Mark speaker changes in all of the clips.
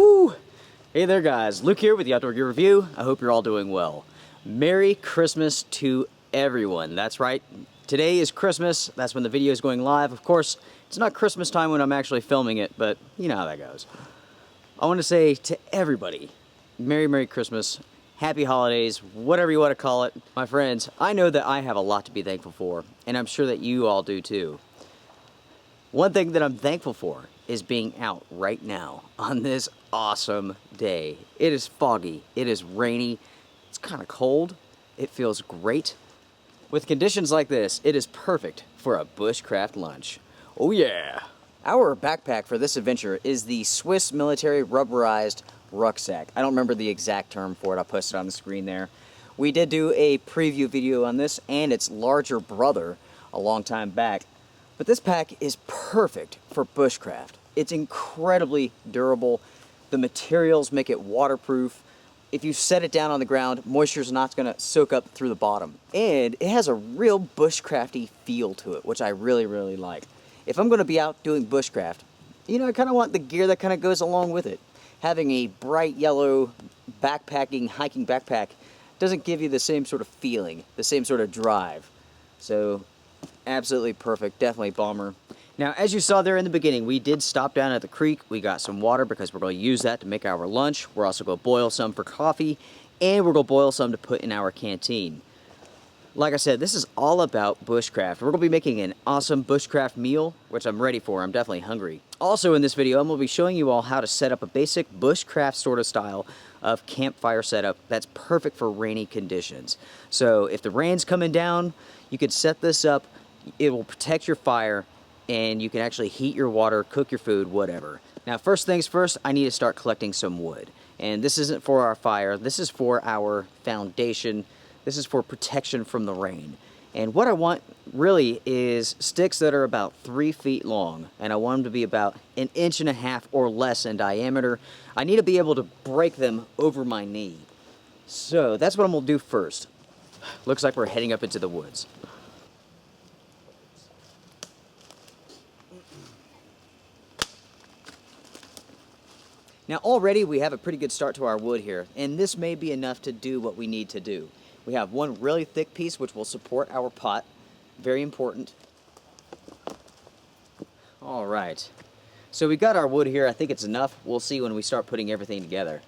Speaker 1: Woo! Hey there guys, Luke here with the Outdoor Gear Review. I hope you're all doing well. Merry Christmas to everyone. That's right, today is Christmas. That's when the video is going live. Of course, it's not Christmas time when I'm actually filming it, but you know how that goes. I want to say to everybody, Merry Christmas, Happy Holidays, whatever you want to call it. My friends, I know that I have a lot to be thankful for, and I'm sure that you all do too. One thing that I'm thankful for is being out right now on this awesome day. It is foggy, it is rainy, it's kind of cold, it feels great. With conditions like this, it is perfect for a bushcraft lunch. Oh yeah! Our backpack for this adventure is the Swiss military rubberized rucksack. I don't remember the exact term for it, I'll post it on the screen there. We did do a preview video on this and its larger brother a long time back. But this pack is perfect for bushcraft. It's incredibly durable. The materials make it waterproof. If you set it down on the ground, moisture's not going to soak up through the bottom. And it has a real bushcrafty feel to it, which I really like. If I'm going to be out doing bushcraft, you know, I kind of want the gear that kind of goes along with it. Having a bright yellow backpacking, hiking backpack doesn't give you the same sort of feeling, the same sort of drive. So, absolutely perfect, definitely bomber. Now, as you saw there in the beginning, we did stop down at the creek. We got some water because we're going to use that to make our lunch. We're also going to boil some for coffee, and we're going to boil some to put in our canteen. Like I said, this is all about bushcraft. We're going to be making an awesome bushcraft meal, which I'm ready for. I'm definitely hungry. Also in this video, I'm going to be showing you all how to set up a basic bushcraft sort of style of campfire setup that's perfect for rainy conditions. So if the rain's coming down, you could set this up. It will protect your fire, and you can actually heat your water, cook your food, whatever. Now, first things first, I need to start collecting some wood. And this isn't for our fire, this is for our foundation. This is for protection from the rain. And what I want really is sticks that are about 3 feet long, and I want them to be about 1.5 inches or less in diameter. I need to be able to break them over my knee. So that's what I'm gonna do first. Looks like we're heading up into the woods. Now already we have a pretty good start to our wood here, and this may be enough to do what we need to do. We have one really thick piece which will support our pot, very important. Alright, so we got our wood here. I think it's enough. We'll see when we start putting everything together.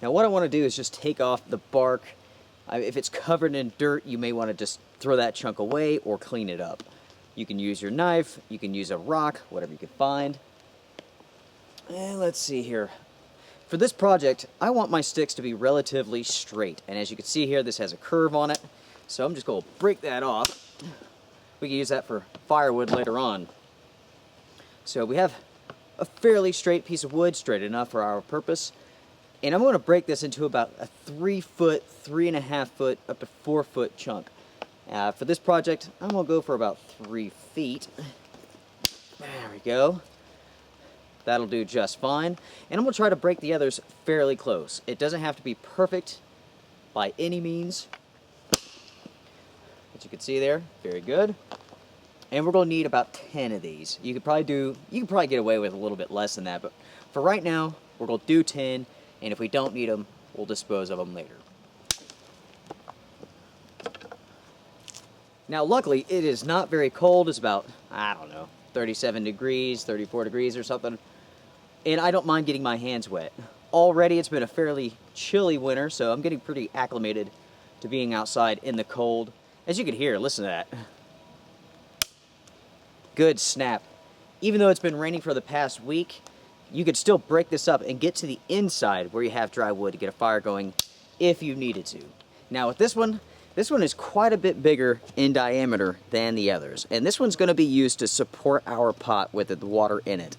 Speaker 1: Now what I want to do is just take off the bark. If it's covered in dirt, you may want to just throw that chunk away or clean it up. You can use your knife, you can use a rock, whatever you can find. And let's see here. For this project, I want my sticks to be relatively straight, and as you can see here, this has a curve on it, so I'm just going to break that off. We can use that for firewood later on. So we have a fairly straight piece of wood, straight enough for our purpose, and I'm going to break this into about a 3 foot, 3.5 foot, up to 4 foot chunk. For this project, I'm going to go for about 3 feet. There we go. That'll do just fine. And I'm going to try to break the others fairly close. It doesn't have to be perfect by any means. As you can see there, very good. And we're going to need about 10 of these. You could probably get away with a little bit less than that, but for right now, we're going to do 10, and if we don't need them, we'll dispose of them later. Now, luckily, it is not very cold. It's about, I don't know, 37 degrees, 34 degrees or something. And I don't mind getting my hands wet. Already it's been a fairly chilly winter, so I'm getting pretty acclimated to being outside in the cold. As you can hear, listen to that. Good snap. Even though it's been raining for the past week, you could still break this up and get to the inside where you have dry wood to get a fire going if you needed to. Now with this one is quite a bit bigger in diameter than the others. And this one's going to be used to support our pot with the water in it.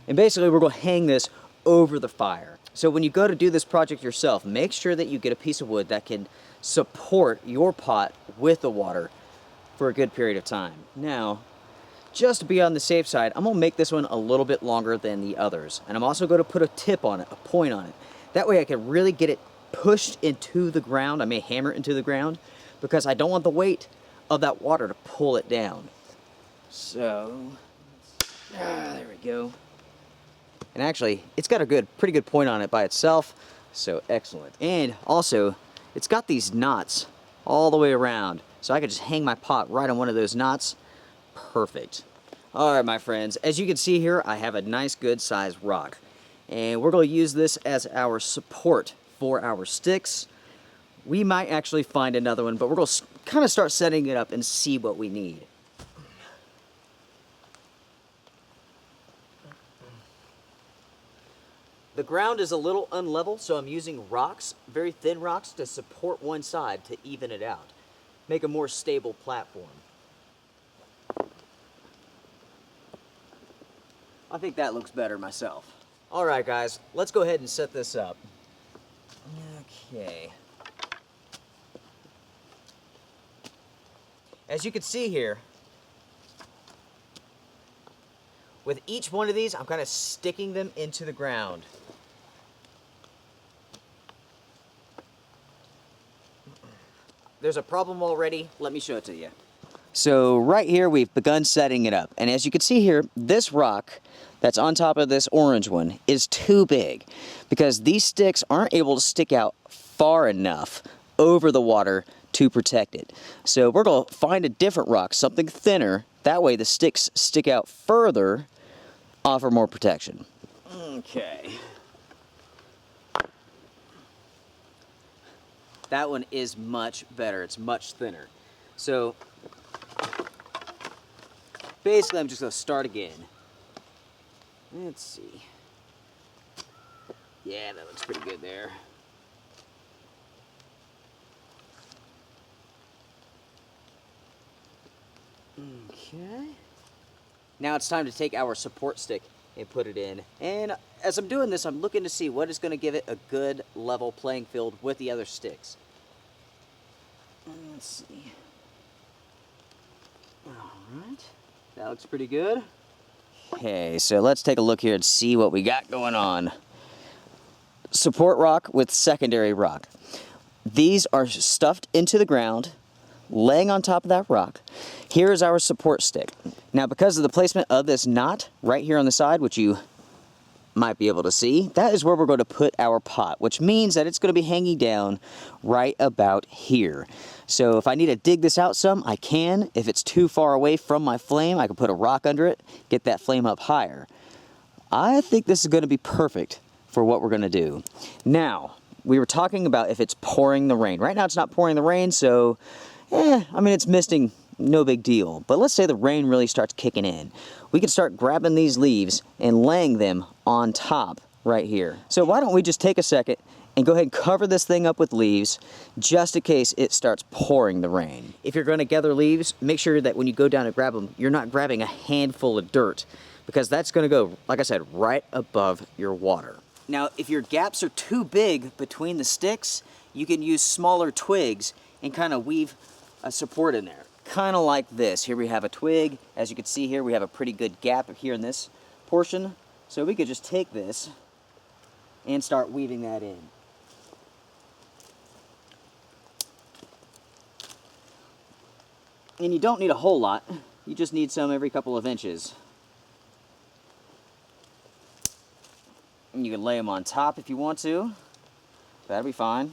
Speaker 1: And basically we're going to hang this over the fire. So when you go to do this project yourself, make sure that you get a piece of wood that can support your pot with the water for a good period of time. Now, just to be on the safe side, I'm going to make this one a little bit longer than the others. And I'm also going to put a tip on it, a point on it. That way I can really get it pushed into the ground. I may hammer it into the ground because I don't want the weight of that water to pull it down. So, there we go. And actually, it's got a pretty good point on it by itself, so excellent. And also, it's got these knots all the way around, so I could just hang my pot right on one of those knots. Perfect. All right, my friends, as you can see here, I have a nice good sized rock. And we're going to use this as our support for our sticks. We might actually find another one, but we're going to kind of start setting it up and see what we need. The ground is a little unlevel, so I'm using rocks, very thin rocks, to support one side to even it out. Make a more stable platform. I think that looks better myself. All right, guys, let's go ahead and set this up. Okay. As you can see here, with each one of these, I'm kind of sticking them into the ground. There's a problem already. Let me show it to you. So right here, we've begun setting it up. And as you can see here, this rock that's on top of this orange one is too big because these sticks aren't able to stick out far enough over the water to protect it. So we're going to find a different rock, something thinner. That way the sticks stick out further, offer more protection. Okay. That one is much better. It's much thinner. So basically, I'm just going to start again. Let's see. Yeah, that looks pretty good there. Okay. Now it's time to take our support stick and put it in. And as I'm doing this, I'm looking to see what is going to give it a good level playing field with the other sticks. Let's see. Alright. That looks pretty good. Okay, so let's take a look here and see what we got going on. Support rock with secondary rock. These are stuffed into the ground, laying on top of that rock. Here is our support stick. Now, because of the placement of this knot right here on the side, which you might be able to see, that is where we're going to put our pot, which means that it's going to be hanging down right about here. So if I need to dig this out some, I can. If it's too far away from my flame, I can put a rock under it, get that flame up higher. I think this is going to be perfect for what we're going to do. Now, we were talking about if it's pouring the rain. Right now it's not pouring the rain, so I mean, it's misting, no big deal. But let's say the rain really starts kicking in. We could start grabbing these leaves and laying them on top right here. So why don't we just take a second and go ahead and cover this thing up with leaves just in case it starts pouring the rain. If you're going to gather leaves, make sure that when you go down to grab them, you're not grabbing a handful of dirt because that's going to go, like I said, right above your water. Now, if your gaps are too big between the sticks, you can use smaller twigs and kind of weave a support in there. Kind of like this. Here we have a twig. As you can see here, we have a pretty good gap here in this portion. So we could just take this and start weaving that in. And you don't need a whole lot. You just need some every couple of inches. And you can lay them on top if you want to. That'll be fine.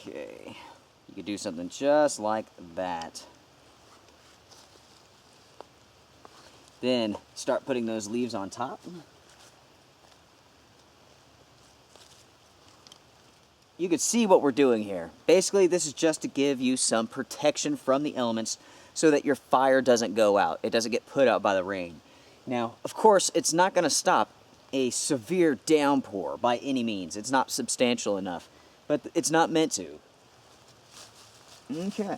Speaker 1: Okay. You could do something just like that. Then start putting those leaves on top. You can see what we're doing here. Basically, this is just to give you some protection from the elements so that your fire doesn't go out. It doesn't get put out by the rain. Now, of course, it's not going to stop a severe downpour by any means. It's not substantial enough, but it's not meant to. Okay.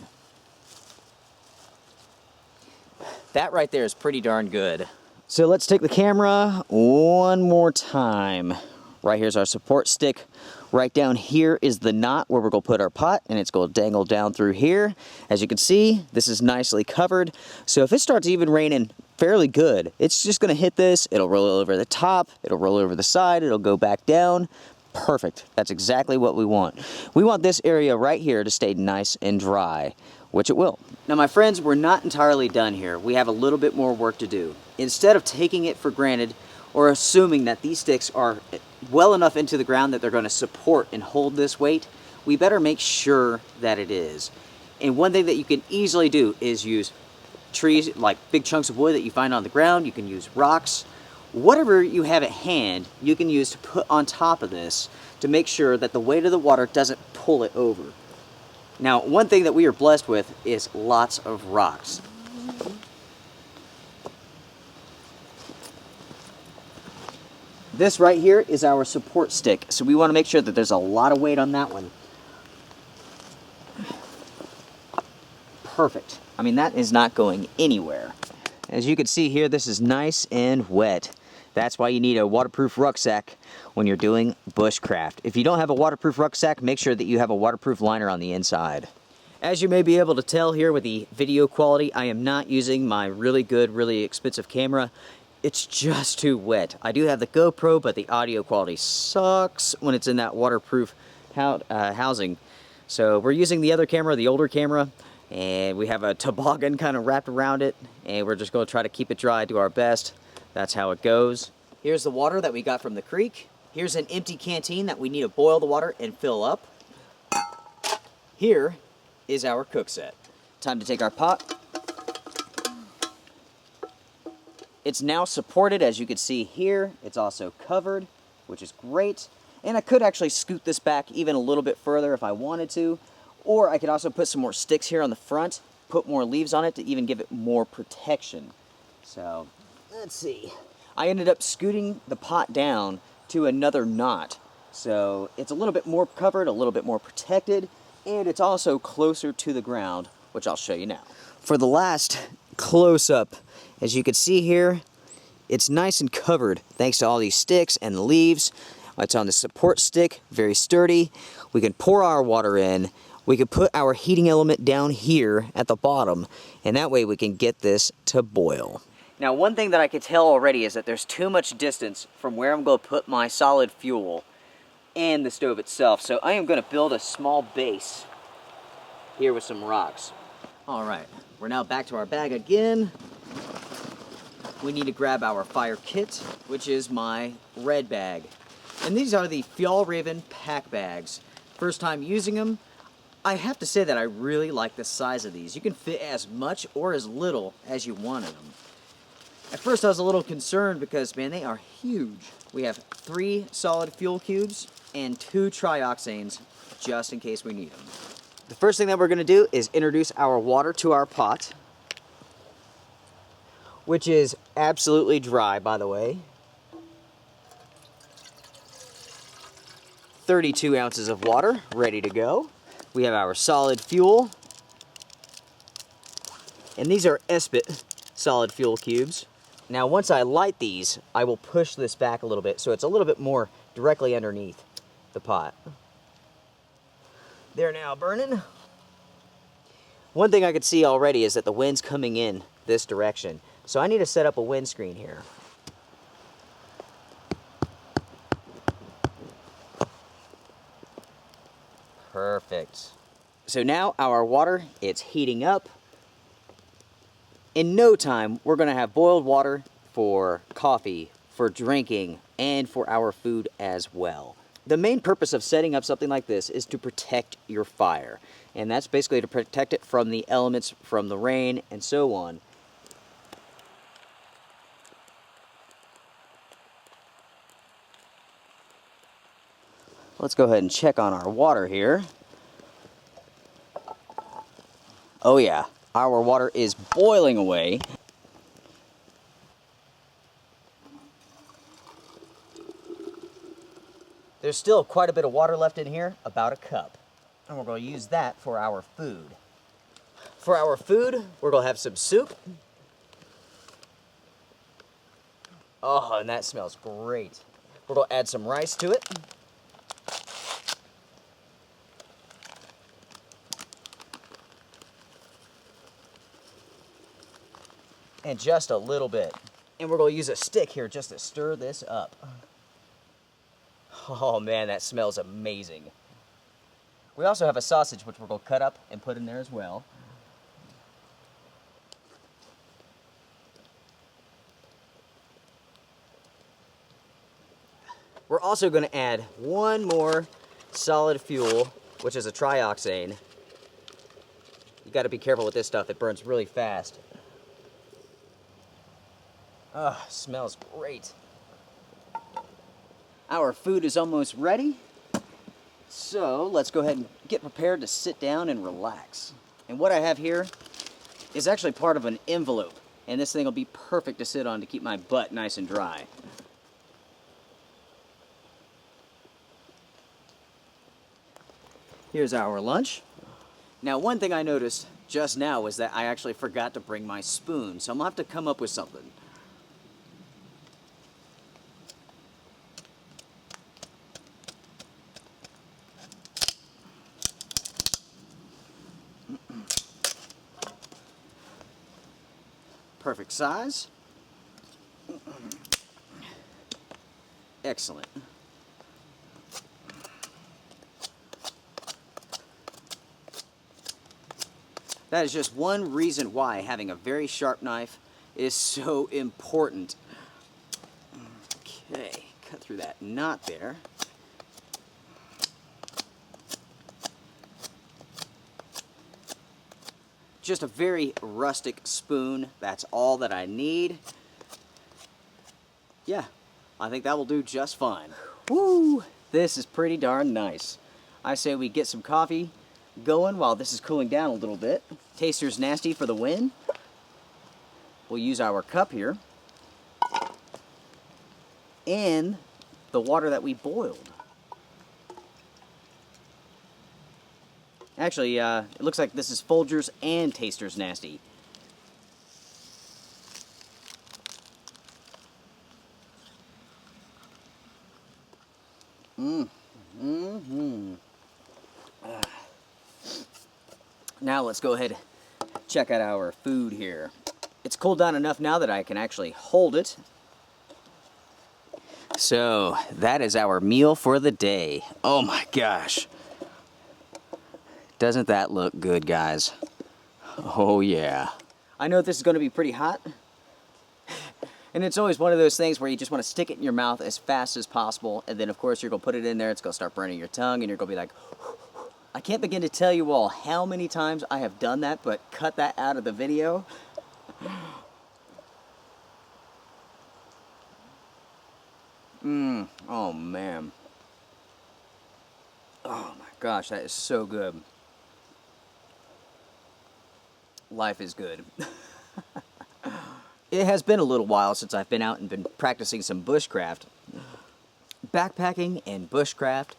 Speaker 1: That right there is pretty darn good. So let's take the camera one more time. Right here's our support stick. Right down here is the knot where we're going to put our pot, and it's going to dangle down through here. As you can see, this is nicely covered. So if it starts even raining fairly good, it's just going to hit this. It'll roll over the top. It'll roll over the side. It'll go back down. Perfect. That's exactly what we want. We want this area right here to stay nice and dry. which it will. Now my friends, we're not entirely done here. We have a little bit more work to do. Instead of taking it for granted or assuming that these sticks are well enough into the ground that they're going to support and hold this weight, we better make sure that it is. And one thing that you can easily do is use trees, like big chunks of wood that you find on the ground. You can use rocks. Whatever you have at hand, you can use to put on top of this to make sure that the weight of the water doesn't pull it over. Now, one thing that we are blessed with is lots of rocks. This right here is our support stick, so we want to make sure that there's a lot of weight on that one. Perfect. I mean, that is not going anywhere. As you can see here, this is nice and wet. That's why you need a waterproof rucksack when you're doing bushcraft. If you don't have a waterproof rucksack, make sure that you have a waterproof liner on the inside. As you may be able to tell here with the video quality, I am not using my really good, really expensive camera. It's just too wet. I do have the GoPro, but the audio quality sucks when it's in that waterproof housing. So we're using the other camera, the older camera, and we have a toboggan kind of wrapped around it, and we're just going to try to keep it dry, do our best. That's how it goes. Here's the water that we got from the creek. Here's an empty canteen that we need to boil the water and fill up. Here is our cook set. Time to take our pot. It's now supported, as you can see here. It's also covered, which is great. And I could actually scoot this back even a little bit further if I wanted to. Or I could also put some more sticks here on the front, put more leaves on it to even give it more protection. So, let's see. I ended up scooting the pot down to another knot. So it's a little bit more covered, a little bit more protected, and it's also closer to the ground, which I'll show you now. For the last close-up, as you can see here, it's nice and covered thanks to all these sticks and the leaves. It's on the support stick, very sturdy. We can pour our water in. We can put our heating element down here at the bottom, and that way we can get this to boil. Now, one thing that I can tell already is that there's too much distance from where I'm going to put my solid fuel and the stove itself. So I am going to build a small base here with some rocks. All right, we're now back to our bag again. We need to grab our fire kit, which is my red bag. And these are the Fjallraven pack bags. First time using them. I have to say that I really like the size of these. You can fit as much or as little as you want in them. At first I was a little concerned because, man, they are huge. We have 3 solid fuel cubes and 2 trioxanes just in case we need them. The first thing that we're going to do is introduce our water to our pot, which is absolutely dry, by the way. 32 ounces of water ready to go. We have our solid fuel, and these are Espit solid fuel cubes. Now once I light these, I will push this back a little bit so it's a little bit more directly underneath the pot. They're now burning. One thing I could see already is that the wind's coming in this direction, so I need to set up a windscreen here. Perfect. So now our water, it's heating up. In no time, we're going to have boiled water for coffee, for drinking, and for our food as well. The main purpose of setting up something like this is to protect your fire. And that's basically to protect it from the elements, from the rain, and so on. Let's go ahead and check on our water here. Oh yeah, our water is boiling away. There's still quite a bit of water left in here, about a cup. And we're going to use that for our food. For our food, we're going to have some soup. Oh, and that smells great. We're going to add some rice to it. And just a little bit. And we're going to use a stick here just to stir this up. Oh man, that smells amazing. We also have a sausage which we're going to cut up and put in there as well. We're also going to add one more solid fuel, which is a trioxane. You got to be careful with this stuff. It burns really fast. Oh, smells great. Our food is almost ready. So let's go ahead and get prepared to sit down and relax. And what I have here is actually part of an envelope. And this thing will be perfect to sit on to keep my butt nice and dry. Here's our lunch. Now, one thing I noticed just now was that I actually forgot to bring my spoon, so I'm gonna have to come up with something. Perfect size. Excellent. That is just one reason why having a very sharp knife is so important. Okay, cut through that knot there. Just a very rustic spoon, that's all that I need. Yeah, I think that will do just fine. Woo! This is pretty darn nice. I say we get some coffee going while this is cooling down a little bit. Taster's nasty for the win. We'll use our cup here. And the water that we boiled. Actually, it looks like this is Folgers and Taster's Nasty. Now let's go ahead and check out our food here. It's cooled down enough now that I can actually hold it. So, that is our meal for the day. Oh my gosh. Doesn't that look good, guys? Oh yeah. I know this is going to be pretty hot. And it's always one of those things where you just want to stick it in your mouth as fast as possible. And then, of course, you're going to put it in there. It's going to start burning your tongue. And you're going to be like... I can't begin to tell you all how many times I have done that, but cut that out of the video. Oh man. Oh my gosh, that is so good. Life is good. It has been a little while since I've been out and been practicing some bushcraft. Backpacking and bushcraft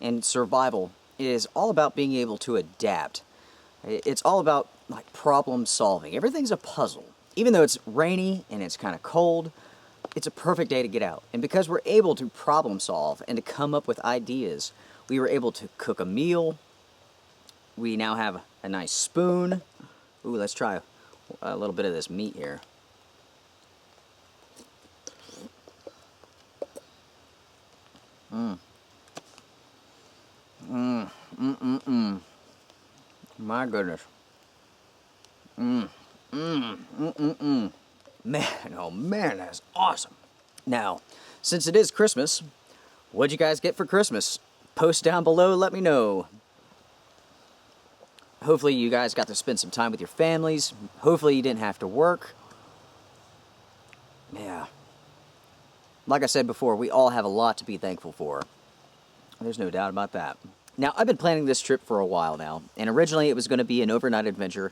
Speaker 1: and survival is all about being able to adapt. It's all about like problem solving. Everything's a puzzle. Even though it's rainy and it's kind of cold, it's a perfect day to get out. And because we're able to problem solve and to come up with ideas, we were able to cook a meal. We now have a nice spoon. Ooh, let's try a little bit of this meat here. My goodness. Man, oh man, that's awesome. Now, since it is Christmas, what'd you guys get for Christmas? Post down below, let me know. Hopefully you guys got to spend some time with your families. Hopefully you didn't have to work. Yeah. Like I said before, we all have a lot to be thankful for. There's no doubt about that. Now, I've been planning this trip for a while now, and originally it was going to be an overnight adventure,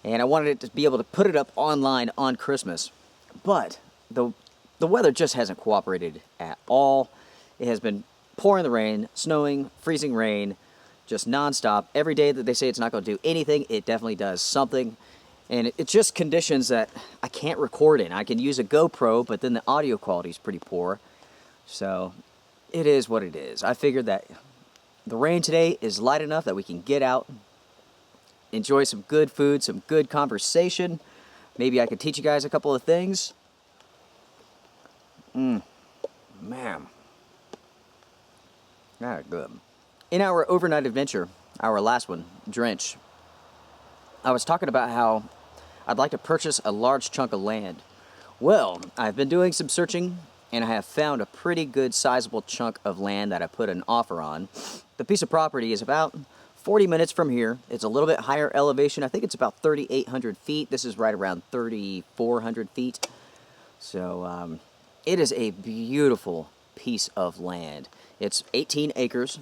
Speaker 1: and I wanted it to be able to put it up online on Christmas. But the weather just hasn't cooperated at all. It has been pouring the rain, snowing, freezing rain, just nonstop. Every day that they say it's not going to do anything, it definitely does something. And it's just conditions that I can't record in. I can use a GoPro, but then the audio quality is pretty poor. So it is what it is. I figured that the rain today is light enough that we can get out, enjoy some good food, some good conversation. Maybe I could teach you guys a couple of things. Man. That's good. In our overnight adventure, our last one, Drench, I was talking about how I'd like to purchase a large chunk of land. Well, I've been doing some searching and I have found a pretty good sizable chunk of land that I put an offer on. The piece of property is about 40 minutes from here. It's a little bit higher elevation. I think it's about 3,800 feet. This is right around 3,400 feet. So it is a beautiful piece of land. It's 18 acres,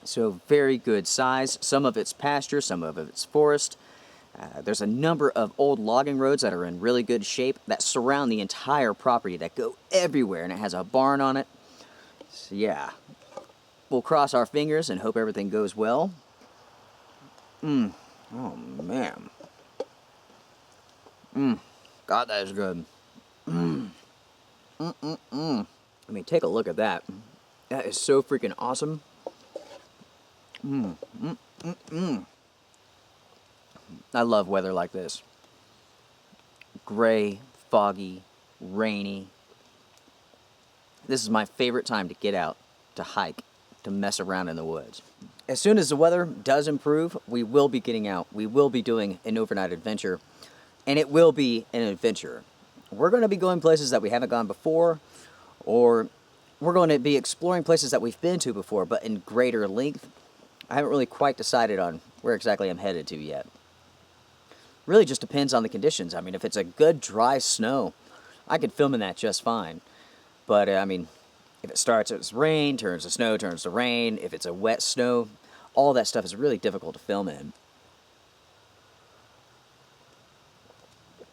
Speaker 1: so very good size. Some of it's pasture, some of it's forest. There's a number of old logging roads that are in really good shape that surround the entire property, that go everywhere, and it has a barn on it. So yeah, we'll cross our fingers and hope everything goes well. Oh man. God, that is good. I mean, take a look at that. That is so freaking awesome. I love weather like this. Gray, foggy, rainy. This is my favorite time to get out, to hike, to mess around in the woods. As soon as the weather does improve, we will be getting out. We will be doing an overnight adventure, and it will be an adventure. We're going to be going places that we haven't gone before, or we're going to be exploring places that we've been to before, but in greater length. I haven't really quite decided on where exactly I'm headed to yet. Really just depends on the conditions. I mean, if it's a good dry snow, I could film in that just fine. But, I mean, if it starts as rain, turns to snow, turns to rain, if it's a wet snow, all that stuff is really difficult to film in.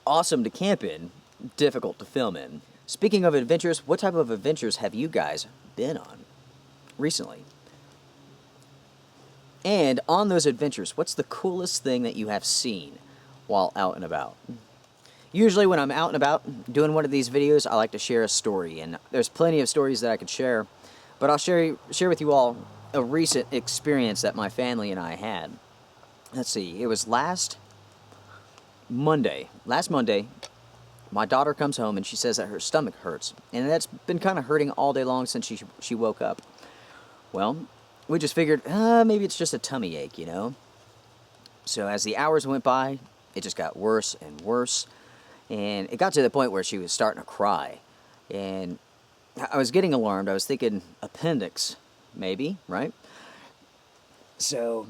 Speaker 1: Awesome to camp in, difficult to film in. Speaking of adventures, what type of adventures have you guys been on recently? And on those adventures, what's the coolest thing that you have seen while out and about? Usually when I'm out and about doing one of these videos, I like to share a story, and there's plenty of stories that I could share, but I'll share with you all a recent experience that my family and I had. Let's see, it was last Monday, my daughter comes home and she says that her stomach hurts, and that's been kind of hurting all day long since she woke up. Well, we just figured, maybe it's just a tummy ache, you know? So as the hours went by, it just got worse and worse, and it got to the point where she was starting to cry, and I was getting alarmed. I was thinking appendix, maybe, right? So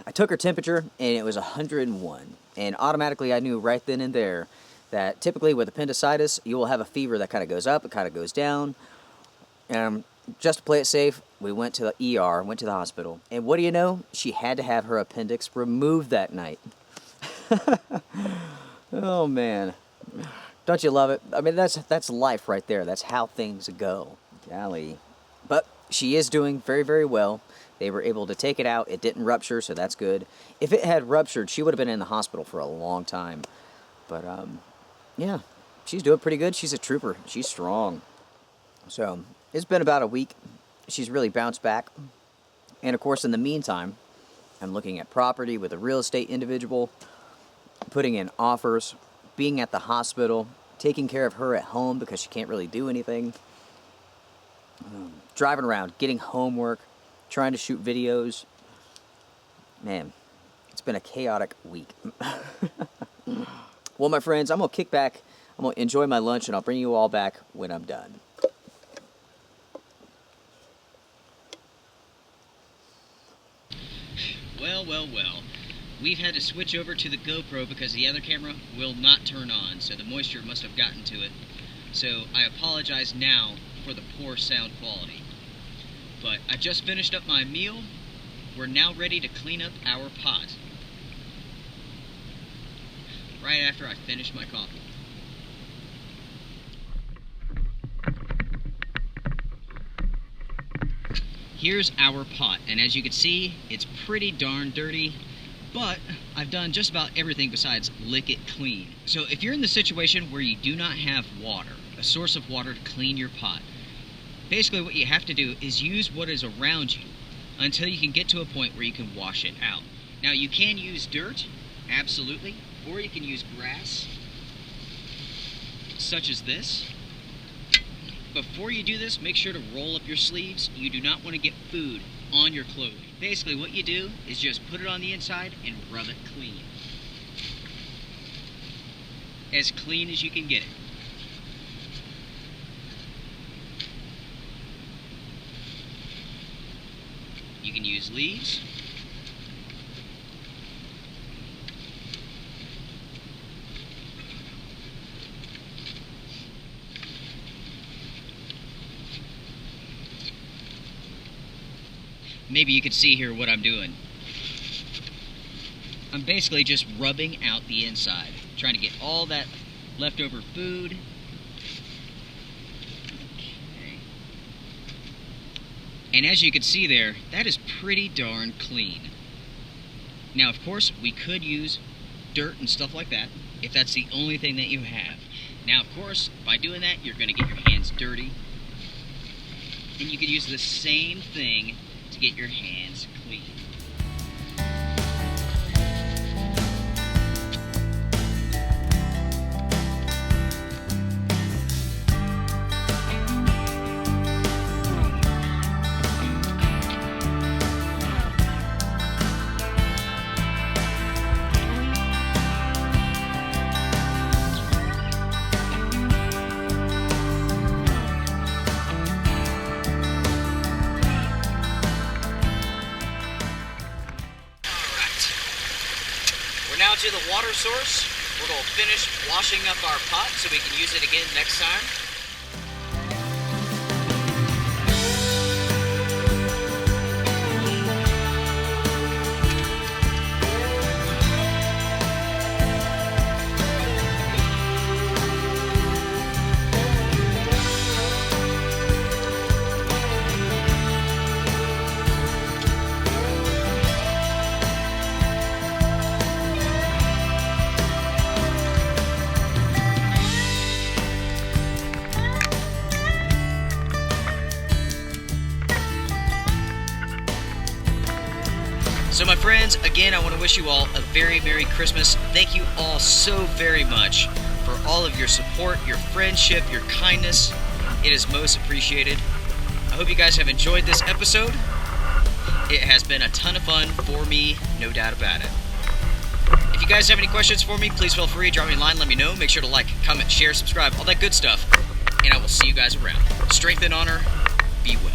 Speaker 1: I took her temperature, and it was 101, and automatically I knew right then and there that typically with appendicitis, you will have a fever that kind of goes up, it kind of goes down. Just to play it safe, we went to the ER, went to the hospital, and what do you know? She had to have her appendix removed that night. Oh man, don't you love it? I mean, that's life right there. That's how things go. Golly. But she is doing very, very well. They were able to take it out. It didn't rupture, so that's good. If it had ruptured, she would have been in the hospital for a long time. But yeah, she's doing pretty good. She's a trooper. She's strong. So it's been about a week. She's really bounced back. And of course, in the meantime, I'm looking at property with a real estate individual, putting in offers, being at the hospital, taking care of her at home because she can't really do anything, driving around, getting homework, trying to shoot videos. Man, it's been a chaotic week. Well, my friends, I'm going to kick back, I'm going to enjoy my lunch, and I'll bring you all back when I'm done. Well. We've had to switch over to the GoPro because the other camera will not turn on, so the moisture must have gotten to it. So I apologize now for the poor sound quality. But I just finished up my meal. We're now ready to clean up our pot. Right after I finish my coffee. Here's our pot, and as you can see, it's pretty darn dirty. But I've done just about everything besides lick it clean. So if you're in the situation where you do not have water, a source of water to clean your pot, basically what you have to do is use what is around you until you can get to a point where you can wash it out. Now you can use dirt, absolutely, or you can use grass, such as this. Before you do this, make sure to roll up your sleeves. You do not want to get food on your clothing. Basically what you do is just put it on the inside and rub it clean. As clean as you can get it. You can use leaves. Maybe you could see here what I'm doing. I'm basically just rubbing out the inside, trying to get all that leftover food. Okay. And as you can see there, that is pretty darn clean. Now, of course, we could use dirt and stuff like that if that's the only thing that you have. Now, of course, by doing that, you're going to get your hands dirty. And you could use the same thing to get your hands clean. Now to the water source. We're going to finish washing up our pot so we can use it again next time. So my friends, again, I want to wish you all a very Merry Christmas. Thank you all so very much for all of your support, your friendship, your kindness. It is most appreciated. I hope you guys have enjoyed this episode. It has been a ton of fun for me, no doubt about it. If you guys have any questions for me, please feel free to drop me a line, let me know. Make sure to like, comment, share, subscribe, all that good stuff. And I will see you guys around. Strength and honor, be well.